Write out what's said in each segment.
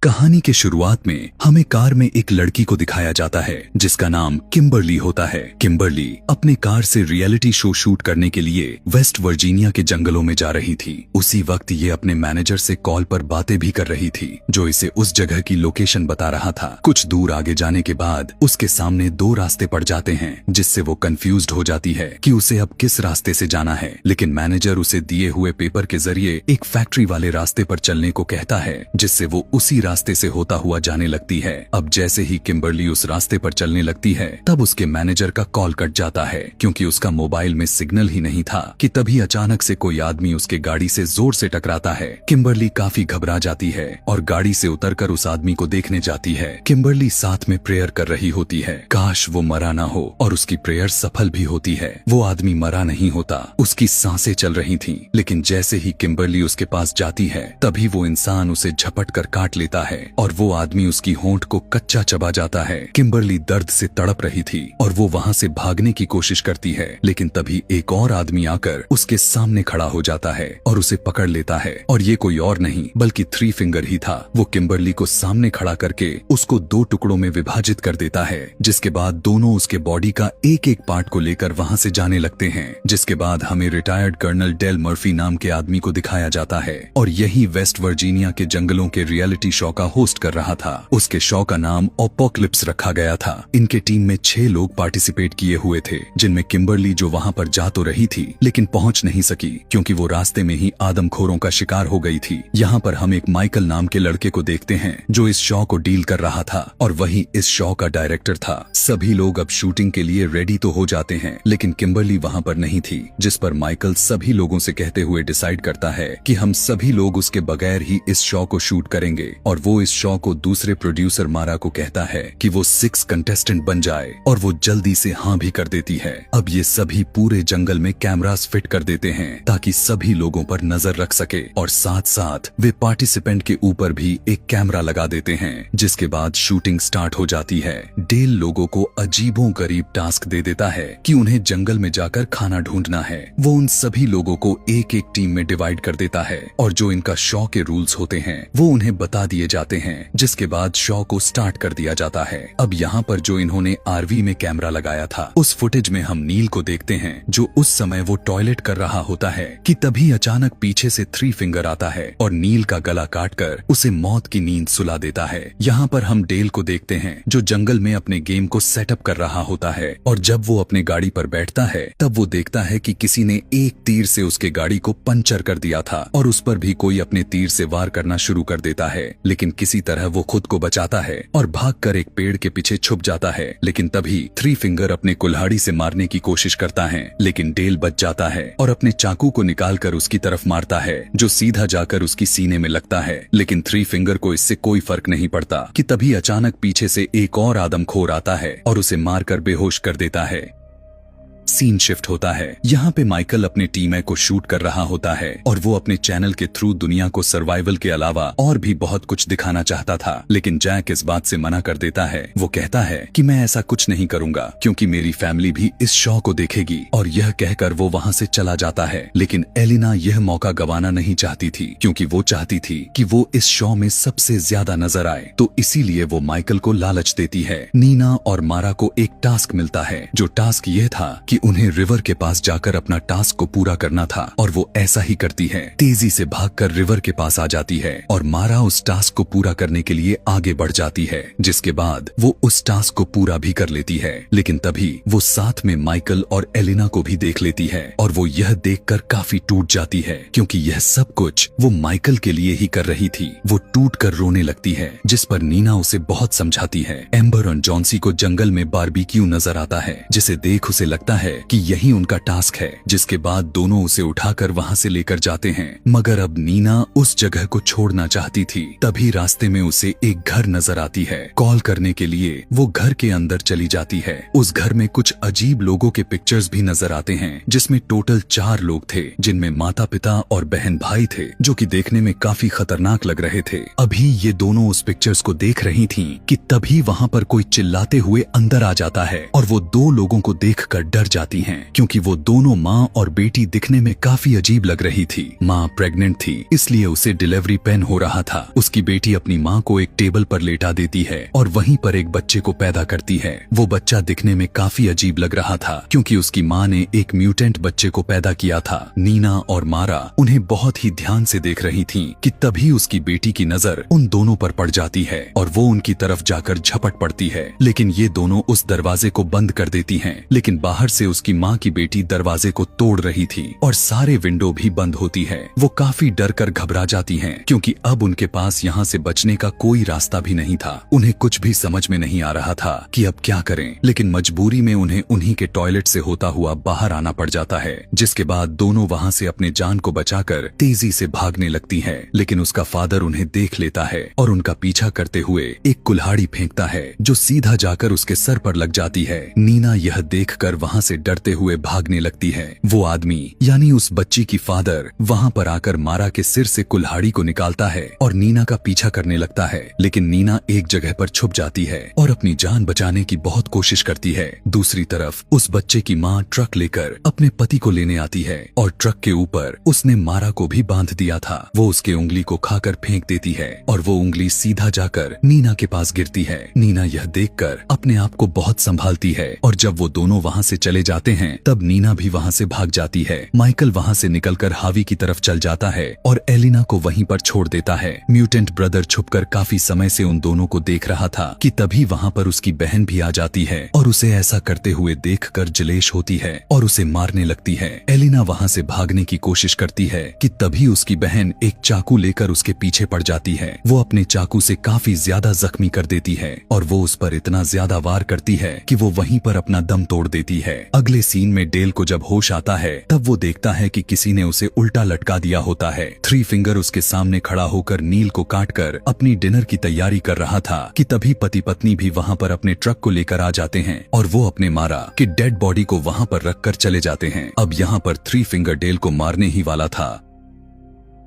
कहानी के शुरुआत में हमें कार में एक लड़की को दिखाया जाता है जिसका नाम किम्बरली होता है। किम्बरली अपने कार से रियलिटी शो शूट करने के लिए वेस्ट वर्जीनिया के जंगलों में जा रही थी। उसी वक्त ये अपने मैनेजर से कॉल पर बातें भी कर रही थी जो इसे उस जगह की लोकेशन बता रहा था। कुछ दूर आगे जाने के बाद उसके सामने दो रास्ते पड़ जाते हैं जिससे वो कंफ्यूज्ड हो जाती है कि उसे अब किस रास्ते से जाना है, लेकिन मैनेजर उसे दिए हुए पेपर के जरिए एक फैक्ट्री वाले रास्ते पर चलने को कहता है जिससे वो उसी रास्ते से होता हुआ जाने लगती है। अब जैसे ही किम्बरली उस रास्ते पर चलने लगती है तब उसके मैनेजर का कॉल कट जाता है क्योंकि उसका मोबाइल में सिग्नल ही नहीं था कि तभी अचानक से कोई आदमी उसके गाड़ी से जोर से टकराता है। किम्बरली काफी घबरा जाती है और गाड़ी से उतरकर उस आदमी को देखने जाती है। किम्बरली साथ में प्रेयर कर रही होती है, काश वो मरा ना हो, और उसकी प्रेयर सफल भी होती है। वो आदमी मरा नहीं होता, उसकी सांसें चल रही थीं, लेकिन जैसे ही किम्बरली उसके पास जाती है तभी वो इंसान उसे झपट कर काट लेता है और वो आदमी उसकी होंठ को कच्चा चबा जाता है। किम्बरली दर्द से तड़प रही थी और वो वहाँ से भागने की कोशिश करती है, लेकिन तभी एक और आदमी आकर उसके सामने खड़ा हो जाता है और उसे पकड़ लेता है। और ये कोई और नहीं बल्कि थ्री फिंगर ही था। वो किम्बरली को सामने खड़ा करके उसको दो टुकड़ों में विभाजित कर देता है, जिसके बाद दोनों उसके बॉडी का एक एक पार्ट को लेकर वहाँ से जाने लगते हैं। जिसके बाद हमें रिटायर्ड कर्नल डेल मर्फी नाम के आदमी को दिखाया जाता है और यही वेस्ट वर्जीनिया के जंगलों के रियलिटी शो का होस्ट कर रहा था। उसके शो का नाम एपोकलिप्स रखा गया था। इनके टीम में 6 लोग पार्टिसिपेट किए हुए थे, जिनमें किम्बरली जो वहां पर जा तो रही थी लेकिन पहुंच नहीं सकी क्योंकि वो रास्ते में ही आदमखोरों का शिकार हो गई थी। यहाँ पर हम एक माइकल नाम के लड़के को देखते हैं जो इस शो को डील कर रहा था और वही इस शो का डायरेक्टर था। सभी लोग अब शूटिंग के लिए रेडी तो हो जाते हैं, लेकिन किम्बरली वहाँ पर नहीं थी, जिस पर माइकल सभी लोगों से कहते हुए डिसाइड करता है कि हम सभी लोग उसके बगैर ही इस शो को शूट करेंगे। और वो इस शो को दूसरे प्रोड्यूसर मारा को कहता है कि वो 6 कंटेस्टेंट बन जाए और वो जल्दी से हाँ भी कर देती है। अब ये सभी पूरे जंगल में कैमरास फिट कर देते हैं ताकि सभी लोगों पर नजर रख सके, और साथ साथ वे पार्टिसिपेंट के ऊपर भी एक कैमरा लगा देते हैं। जिसके बाद शूटिंग स्टार्ट हो जाती है। डेल लोगों को अजीबों गरीब टास्क दे देता है कि उन्हें जंगल में जाकर खाना ढूंढना है। वो उन सभी लोगों को एक एक टीम में डिवाइड कर देता है और जो इनका शो के रूल्स होते हैं वो उन्हें बता दिए जाते हैं। जिसके बाद शो को स्टार्ट कर दिया जाता है। अब यहाँ पर जो इन्होंने आरवी में कैमरा लगाया था उस फुटेज में हम नील को देखते हैं जो उस समय वो टॉयलेट कर रहा होता है कि तभी अचानक पीछे से थ्री फिंगर आता है और नील का गला काटकर उसे मौत की नींद सुला देता है। यहाँ पर हम डेल को देखते हैं जो जंगल में अपने गेम को सेटअप कर रहा होता है और जब वो अपने गाड़ी पर बैठता है तब वो देखता है कि किसी ने एक तीर से उसके गाड़ी को पंचर कर दिया था और उस पर भी कोई अपने तीर से वार करना शुरू कर देता है, लेकिन किसी तरह वो खुद को बचाता है और भागकर एक पेड़ के पीछे छुप जाता है। लेकिन तभी थ्री फिंगर अपने कुल्हाड़ी से मारने की कोशिश करता है, लेकिन डेल बच जाता है और अपने चाकू को निकालकर उसकी तरफ मारता है जो सीधा जाकर उसकी सीने में लगता है। लेकिन थ्री फिंगर को इससे कोई फर्क नहीं पड़ता कि तभी अचानक पीछे से एक और आदमखोर आता है और उसे मारकर बेहोश कर देता है। सीन शिफ्ट होता है। यहाँ पे माइकल अपने टीम को शूट कर रहा होता है और वो अपने चैनल के थ्रू दुनिया को सर्वाइवल के अलावा और भी बहुत कुछ दिखाना चाहता था, लेकिन जैक इस बात से मना कर देता है। वो कहता है कि मैं ऐसा कुछ नहीं करूंगा क्योंकि मेरी फैमिली भी इस शो को देखेगी, और यह कहकर वो वहाँ से चला जाता है। लेकिन एलिना यह मौका गंवाना नहीं चाहती थी क्योंकि वो चाहती थी कि वो इस शो में सबसे ज्यादा नजर आए, तो इसीलिए वो माइकल को लालच देती है। नीना और मारा को एक टास्क मिलता है जो टास्क यह था कि उन्हें रिवर के पास जाकर अपना टास्क को पूरा करना था, और वो ऐसा ही करती है। तेजी से भागकर रिवर के पास आ जाती है और मारा उस टास्क को पूरा करने के लिए आगे बढ़ जाती है, जिसके बाद वो उस टास्क को पूरा भी कर लेती है। लेकिन तभी वो साथ में माइकल और एलिना को भी देख लेती है और वो यह देखकर काफी टूट जाती है क्योंकि यह सब कुछ वो माइकल के लिए ही कर रही थी। वो टूट कर रोने लगती है, जिस पर नीना उसे बहुत समझाती है। एम्बर और जॉन्सी को जंगल में बारबेक्यू नजर आता है, जिसे देख उसे लगता है कि यही उनका टास्क है। जिसके बाद दोनों उसे उठाकर वहाँ से लेकर जाते हैं, मगर अब नीना उस जगह को छोड़ना चाहती थी। तभी रास्ते में उसे एक घर नजर आती है। कॉल करने के लिए वो घर के अंदर चली जाती है। उस घर में कुछ अजीब लोगों के पिक्चर्स भी नजर आते हैं, जिसमें टोटल 4 लोग थे, जिनमें माता पिता और बहन भाई थे जो कि देखने में काफी खतरनाक लग रहे थे। अभी ये दोनों उस पिक्चर्स को देख रही थीं कि तभी वहाँ पर कोई चिल्लाते हुए अंदर आ जाता है और वो 2 लोगों को देखकर डर जाती हैं क्योंकि वो दोनों माँ और बेटी दिखने में काफी अजीब लग रही थी। माँ प्रेग्नेंट थी इसलिए उसे डिलीवरी पेन हो रहा था। उसकी बेटी अपनी माँ को एक टेबल पर लेटा देती है और वहीं पर एक बच्चे को पैदा करती है। वो बच्चा दिखने में काफी अजीब लग रहा था क्योंकि उसकी माँ ने एक म्यूटेंट बच्चे को पैदा किया था। नीना और मारा उन्हें बहुत ही ध्यान से देख रही थीं कि तभी उसकी बेटी की नजर उन दोनों पर पड़ जाती है और वो उनकी तरफ जाकर झपट पड़ती है, लेकिन ये दोनों उस दरवाजे को बंद कर देती हैं। लेकिन बाहर से उसकी माँ की बेटी दरवाजे को तोड़ रही थी और सारे विंडो भी बंद होती है। वो काफी डर कर घबरा जाती हैं क्योंकि अब उनके पास यहाँ से बचने का कोई रास्ता भी नहीं था। उन्हें कुछ भी समझ में नहीं आ रहा था कि अब क्या करें, लेकिन मजबूरी में उन्हें उन्हीं के टॉयलेट से होता हुआ बाहर आना पड़ जाता है। जिसके बाद दोनों वहाँ से अपने जान को बचाकर तेजी से भागने लगती है, लेकिन उसका फादर उन्हें देख लेता है और उनका पीछा करते हुए एक कुल्हाड़ी फेंकता है जो सीधा जाकर उसके सर पर लग जाती है। नीना यह देखकर वहाँ से डरते हुए भागने लगती है। वो आदमी यानी उस बच्ची की फादर वहाँ पर आकर मारा के सिर से कुल्हाड़ी को निकालता है और नीना का पीछा करने लगता है, लेकिन नीना एक जगह पर छुप जाती है और अपनी जान बचाने की बहुत कोशिश करती है। दूसरी तरफ उस बच्चे की माँ ट्रक लेकर अपने पति को लेने आती है और ट्रक के ऊपर उसने मारा को भी बांध दिया था। वो उसके उंगली को खाकर फेंक देती है और वो उंगली सीधा जाकर नीना के पास गिरती है। नीना यह देखकर अपने आप को बहुत संभालती है और जब वो दोनों वहाँ से चले जाते हैं तब नीना भी वहाँ से भाग जाती है। माइकल वहाँ से निकलकर हावी की तरफ चल जाता है और एलिना को वहीं पर छोड़ देता है। म्यूटेंट ब्रदर छुपकर काफी समय से उन दोनों को देख रहा था कि तभी वहाँ पर उसकी बहन भी आ जाती है और उसे ऐसा करते हुए देखकर जलेश होती है और उसे मारने लगती है। एलिना वहाँ से भागने की कोशिश करती है कि तभी उसकी बहन एक चाकू लेकर उसके पीछे पड़ जाती है। वो अपने चाकू से काफी ज्यादा जख्मी कर देती है और वो उस पर इतना ज्यादा वार करती है कि वो वहीं पर अपना दम तोड़ देती है। अगले सीन में डेल को जब होश आता है तब वो देखता है कि किसी ने उसे उल्टा लटका दिया होता है। थ्री फिंगर उसके सामने खड़ा होकर नील को काटकर अपनी डिनर की तैयारी कर रहा था कि तभी पति पत्नी भी वहाँ पर अपने ट्रक को लेकर आ जाते हैं और वो अपने मारा कि डेड बॉडी को वहाँ पर रखकर चले जाते हैं। अब यहाँ पर थ्री फिंगर डेल को मारने ही वाला था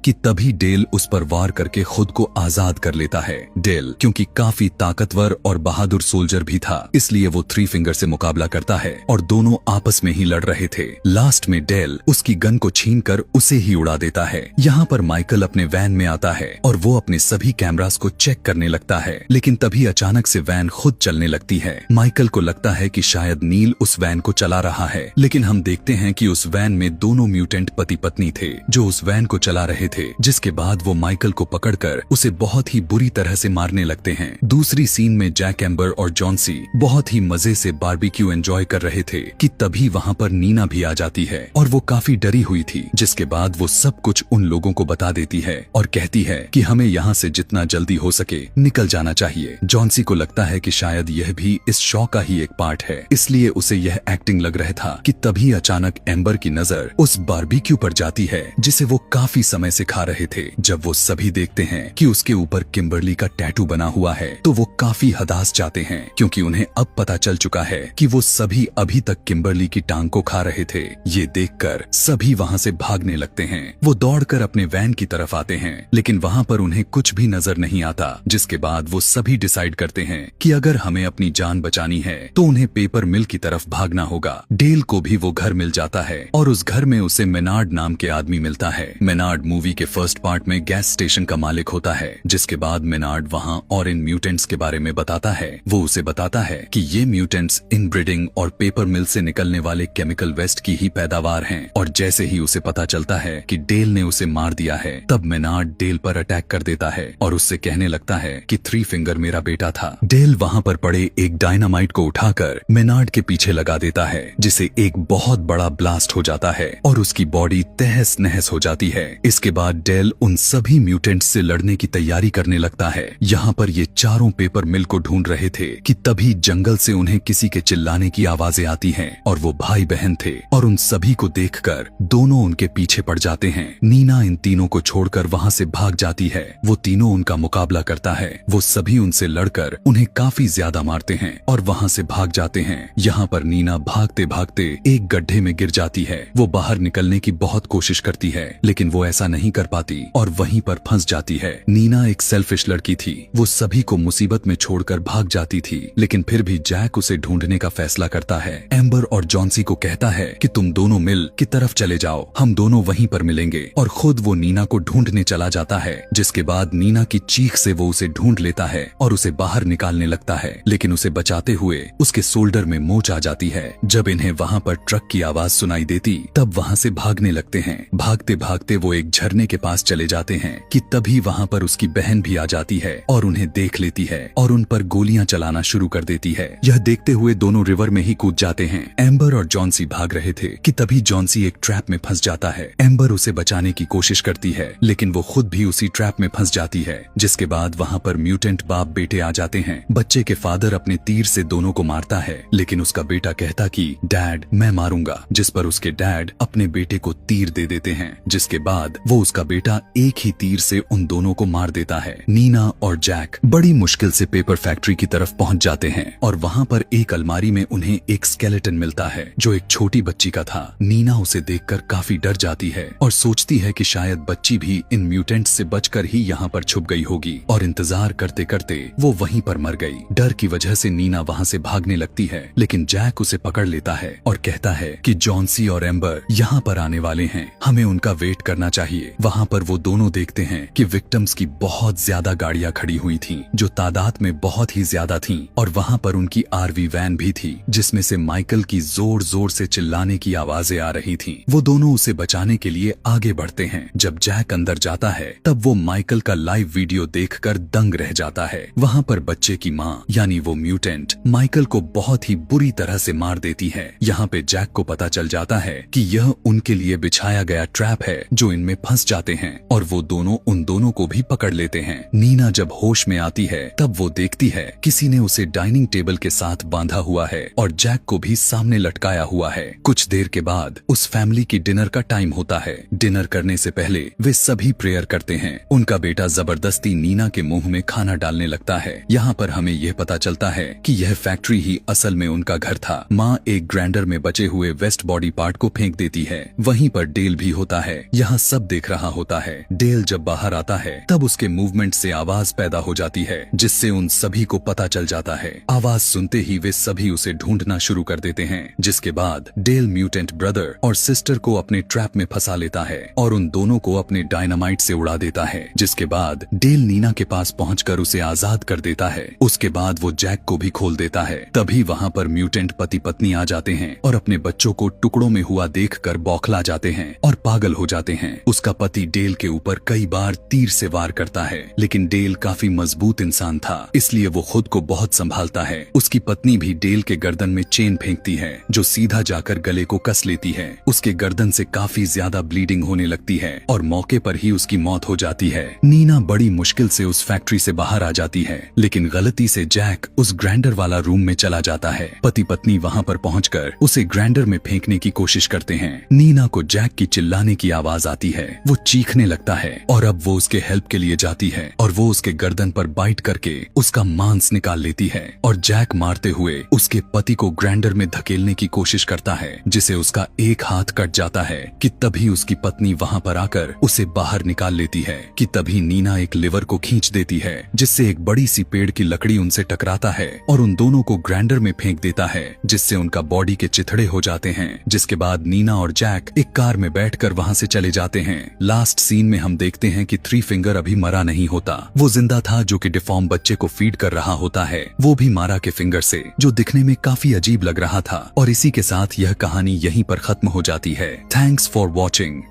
कि तभी डेल उस पर वार करके खुद को आजाद कर लेता है। डेल क्योंकि काफी ताकतवर और बहादुर सोल्जर भी था इसलिए वो थ्री फिंगर से मुकाबला करता है और दोनों आपस में ही लड़ रहे थे। लास्ट में डेल उसकी गन को छीनकर उसे ही उड़ा देता है। यहाँ पर माइकल अपने वैन में आता है और वो अपने सभी कैमरास को चेक करने लगता है, लेकिन तभी अचानक से वैन खुद चलने लगती है। माइकल को लगता है कि शायद नील उस वैन को चला रहा है, लेकिन हम देखते हैं कि उस वैन में दोनों म्यूटेंट पति पत्नी थे जो उस वैन को चला रहे थे। जिसके बाद वो माइकल को पकड़कर उसे बहुत ही बुरी तरह से मारने लगते हैं। दूसरी सीन में जैक एम्बर और जॉन्सी बहुत ही मजे से बारबेक्यू एंजॉय कर रहे थे कि तभी वहाँ पर नीना भी आ जाती है और वो काफी डरी हुई थी। जिसके बाद वो सब कुछ उन लोगों को बता देती है और कहती है कि हमें यहाँ से जितना जल्दी हो सके निकल जाना चाहिए। जॉन्सी को लगता है कि शायद यह भी इस शो का ही एक पार्ट है, इसलिए उसे यह एक्टिंग लग रहा था कि तभी अचानक एम्बर की नजर उस बारबेक्यू पर जाती है जिसे वो काफी समय से खा रहे थे। जब वो सभी देखते हैं कि उसके ऊपर किम्बरली का टैटू बना हुआ है तो वो काफी हताश जाते हैं क्योंकि उन्हें अब पता चल चुका है कि वो सभी अभी तक किम्बरली की टांग को खा रहे थे। ये देखकर सभी वहाँ से भागने लगते हैं। वो दौड़कर अपने वैन की तरफ आते हैं, लेकिन वहाँ पर उन्हें कुछ भी नजर नहीं आता। जिसके बाद वो सभी डिसाइड करते हैं कि अगर हमें अपनी जान बचानी है तो उन्हें पेपर मिल की तरफ भागना होगा। डेल को भी वो घर मिल जाता है और उस घर में उसे मेनार्ड नाम के आदमी मिलता है। मेनार्ड मूवी के फर्स्ट पार्ट में गैस स्टेशन का मालिक होता है। जिसके बाद मेनार्ड वहाँ और इन म्यूटेंट्स के बारे में बताता है। वो उसे बताता है कि ये म्यूटेंट्स इनब्रीडिंग और पेपर मिल से निकलने वाले केमिकल वेस्ट की ही पैदावार हैं। और जैसे ही उसे पता चलता है कि डेल ने उसे मार दिया है तब मेनार्ड डेल पर अटैक कर देता है और उससे कहने लगता है कि थ्री फिंगर मेरा बेटा था। डेल वहाँ पर पड़े एक डायनामाइट को उठाकर मेनार्ड के पीछे लगा देता है जिसे एक बहुत बड़ा ब्लास्ट हो जाता है और उसकी बॉडी तहस नहस हो जाती है। इसके बाद डेल उन सभी म्यूटेंट्स से लड़ने की तैयारी करने लगता है। यहाँ पर ये चारों पेपर मिल को ढूंढ रहे थे कि तभी जंगल से उन्हें किसी के चिल्लाने की आवाजें आती हैं और वो भाई बहन थे और उन सभी को देखकर दोनों उनके पीछे पड़ जाते हैं। नीना इन तीनों को छोड़कर वहाँ से भाग जाती है। वो तीनों उनका मुकाबला करता है। वो सभी उनसे लड़कर उन्हें काफी ज्यादा मारते हैं और वहाँ से भाग जाते हैं। यहाँ पर नीना भागते भागते एक गड्ढे में गिर जाती है। वो बाहर निकलने की बहुत कोशिश करती है, लेकिन वो ऐसा नहीं कर पाती और वहीं पर फंस जाती है। नीना एक सेल्फिश लड़की थी, वो सभी को मुसीबत में छोड़कर भाग जाती थी, लेकिन फिर भी जैक उसे ढूंढने का फैसला करता है। एम्बर और जॉन्सी को कहता है कि तुम दोनों मिल की तरफ चले जाओ, हम दोनों वहीं पर मिलेंगे, और खुद वो नीना को ढूंढने चला जाता है। जिसके बाद नीना की चीख से वो उसे ढूंढ लेता है और उसे बाहर निकालने लगता है, लेकिन उसे बचाते हुए उसके शोल्डर में मोच आ जाती है। जब इन्हें वहाँ पर ट्रक की आवाज सुनाई देती तब वहाँ से भागने लगते हैं। भागते भागते वो एक झरने के पास चले जाते हैं कि तभी वहाँ पर उसकी बहन भी आ जाती है और उन्हें देख लेती है और उन पर गोलियां चलाना शुरू कर देती है। यह देखते हुए दोनों रिवर में ही कूद जाते हैं। एम्बर और जॉन्सी भाग रहे थे कि तभी जॉन्सी एक ट्रैप में फंस जाता है। एम्बर उसे बचाने की कोशिश करती है, लेकिन वो खुद भी उसी ट्रैप में फंस जाती है। जिसके बाद वहाँ पर म्यूटेंट बाप बेटे आ जाते हैं। बच्चे के फादर अपने तीर से दोनों को मारता है, लेकिन उसका बेटा कहता कि डैड मैं मारूंगा, जिस पर उसके डैड अपने बेटे को तीर दे देते हैं। जिसके बाद वो उसका बेटा एक ही तीर से उन दोनों को मार देता है। नीना और जैक बड़ी मुश्किल से पेपर फैक्ट्री की तरफ पहुंच जाते हैं और वहाँ पर एक अलमारी में उन्हें एक स्केलेटन मिलता है जो एक छोटी बच्ची का था। नीना उसे देखकर काफी डर जाती है और सोचती है कि शायद बच्ची भी इन म्यूटेंट्स से बचकर ही यहाँ पर छुप गई होगी, और इंतजार करते करते वो वहीं पर मर गई। डर की वजह से नीना वहाँ से भागने लगती है, लेकिन जैक उसे पकड़ लेता है और कहता है कि जॉन्सी और एम्बर यहाँ पर आने वाले हैं, हमें उनका वेट करना चाहिए। वहाँ पर वो दोनों देखते हैं कि विक्टिम्स की बहुत ज्यादा गाड़ियां खड़ी हुई थीं, जो तादाद में बहुत ही ज्यादा थीं, और वहाँ पर उनकी आरवी वैन भी थी जिसमें से माइकल की जोर जोर से चिल्लाने की आवाजें आ रही थीं। वो दोनों उसे बचाने के लिए आगे बढ़ते हैं। जब जैक अंदर जाता है तब वो माइकल का लाइव वीडियो देखकर दंग रह जाता है। वहाँ पर बच्चे की माँ यानी वो म्यूटेंट माइकल को बहुत ही बुरी तरह से मार देती है। यहाँ पे जैक को पता चल जाता है कि यह उनके लिए बिछाया गया ट्रैप है जो इनमें फंस जाते हैं, और वो दोनों उन दोनों को भी पकड़ लेते हैं। नीना जब होश में आती है तब वो देखती है किसी ने उसे डाइनिंग टेबल के साथ बांधा हुआ है और जैक को भी सामने लटकाया हुआ है। कुछ देर के बाद उस फैमिली की डिनर का टाइम होता है। डिनर करने से पहले वे सभी प्रेयर करते हैं। उनका बेटा जबरदस्ती नीना के मुंह में खाना डालने लगता है। यहाँ पर हमें यह पता चलता है कि यह फैक्ट्री ही असल में उनका घर था। माँ एक ग्राइंडर में बचे हुए वेस्ट बॉडी पार्ट को फेंक देती है। वहीं पर डेल भी होता है। यहाँ सब देख रहा होता है। डेल जब बाहर आता है तब उसके मूवमेंट से आवाज पैदा हो जाती है, जिससे उन सभी को पता चल जाता है। आवाज सुनते ही वे सभी उसे ढूंढना शुरू कर देते हैं। जिसके बाद डेल म्यूटेंट ब्रदर और सिस्टर को अपने ट्रैप में फंसा लेता है और उन दोनों को अपने डायनामाइट से उड़ा देता है। जिसके बाद डेल नीना के पास पहुंचकर उसे आजाद कर देता है। उसके बाद वो जैक को भी खोल देता है। तभी वहाँ पर म्यूटेंट पति पत्नी आ जाते हैं और अपने बच्चों को टुकड़ों में हुआ देखकर बौखला जाते हैं और पागल हो जाते हैं। उसका पति डेल के ऊपर कई बार तीर से वार करता है, लेकिन डेल काफी मजबूत इंसान था, इसलिए वो खुद को बहुत संभालता है। उसकी पत्नी भी डेल के गर्दन में चेन फेंकती है जो सीधा जाकर गले को कस लेती है। उसके गर्दन से काफी ज्यादा ब्लीडिंग होने लगती है और मौके पर ही उसकी मौत हो जाती है। नीना बड़ी मुश्किल से उस फैक्ट्री से बाहर आ जाती है, लेकिन गलती से जैक उस ग्राइंडर वाला रूम में चला जाता है। पति पत्नी वहाँ पर पहुंचकर उसे ग्राइंडर में फेंकने की कोशिश करते हैं। नीना को जैक की चिल्लाने की आवाज आती है। वो चीखने लगता है और अब वो उसके हेल्प के लिए जाती है और वो उसके गर्दन पर बाइट करके उसका मांस निकाल लेती है और जैक मारते हुए उसके पति को ग्राइंडर में धकेलने की कोशिश करता है, जिसे उसका एक हाथ कट जाता है कि तभी उसकी पत्नी वहाँ पर आकर उसे बाहर निकाल लेती है कि तभी नीना एक लिवर को खींच देती है, जिससे एक बड़ी सी पेड़ की लकड़ी उनसे टकराता है और उन दोनों को ग्राइंडर में फेंक देता है, जिससे उनका बॉडी के चिथड़े हो जाते हैं। जिसके बाद नीना और जैक एक कार में बैठकर वहाँ से चले जाते हैं। लास्ट सीन में हम देखते हैं कि थ्री फिंगर अभी मरा नहीं होता, वो जिंदा था जो कि डिफॉर्म बच्चे को फीड कर रहा होता है, वो भी मारा के फिंगर से, जो दिखने में काफी अजीब लग रहा था। और इसी के साथ यह कहानी यहीं पर खत्म हो जाती है। Thanks for watching.